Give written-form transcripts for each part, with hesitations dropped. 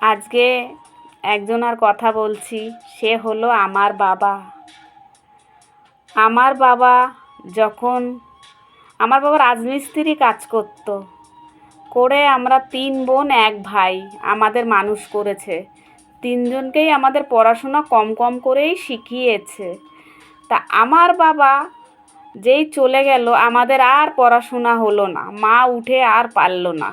আজকে একজনার কথা বলছি, সে হলো আমার বাবা। আমার বাবা যখন আমার বাবা রাজমিস্ত্রি কাজ করে আমরা 3 বোন 1 ভাই আমাদের মানুষ করেছে। 3 জনকেই আমাদের পড়াশোনা কম কম করেই শিখিয়েছে। তা আমার বাবা যেই চলে গেল আমাদের আর পড়াশোনা হলো না, মা উঠে আর পারল না।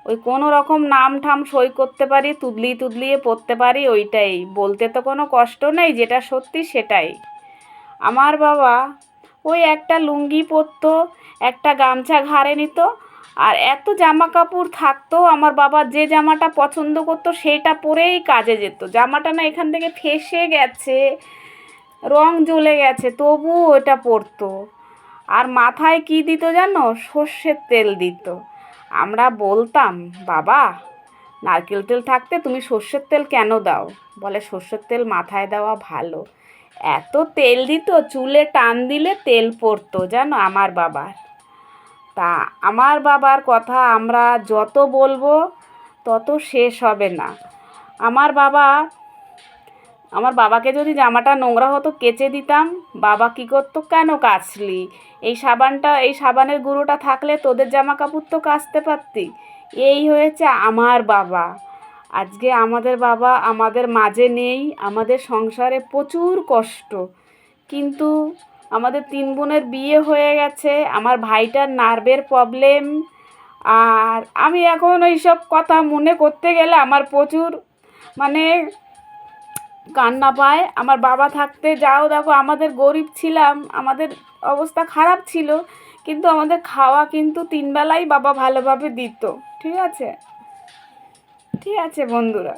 ওই কোনো রকম নাম ঠাম সই করতে পারি, তুদলিয়ে পড়তে পারি, ওইটাই। বলতে তো কোনো কষ্ট নেই, যেটা সত্যি সেটাই। আমার বাবা ওই একটা লুঙ্গি পরতো, একটা গামছা ঘাড়ে নিত, আর এত জামা কাপড় থাকতো। আমার বাবা যে জামাটা পছন্দ করতো সেইটা পরেই কাজে যেত। জামাটা না এখান থেকে ফেঁসে গেছে, রং জ্বলে গেছে, তবুও ওটা পরতো। আর মাথায় কী দিত জানো? সর্ষের তেল দিত। আমরা বলতাম, বাবা নারকেল তেল থাকতে তুমি সর্ষের তেল কেন দাও? বলে সর্ষের তেল মাথায় দেওয়া ভালো। এত তেল দিত, চুলে টান দিলে তেল পড়তো জানো আমার বাবার। তা আমার বাবার কথা আমরা যত বলবো তত শেষ হবে না। আমার বাবাকে যদি জামাটা নোংরা হতো কেচে দিতাম, বাবা কী করতো, কেন কাচলি? এই সাবানের গুঁড়োটা থাকলে তোদের জামা কাপড় তো কাচতে পারতি। এই হয়েছে আমার বাবা। আজকে আমাদের বাবা আমাদের মাঝে নেই, আমাদের সংসারে প্রচুর কষ্ট। কিন্তু আমাদের 3 বোনের বিয়ে হয়ে গেছে, আমার ভাইটার নার্ভের প্রবলেম। আর আমি এখন এইসব কথা মনে করতে গেলে আমার প্রচুর মানে কান্না পায়। আমার বাবা থাকতে যাও দেখো, আমাদের গরিব ছিলাম, আমাদের অবস্থা খারাপ ছিল, কিন্তু আমাদের খাওয়া কিন্তু 3 বেলাই বাবা ভালোভাবে দিত। ঠিক আছে বন্ধুরা।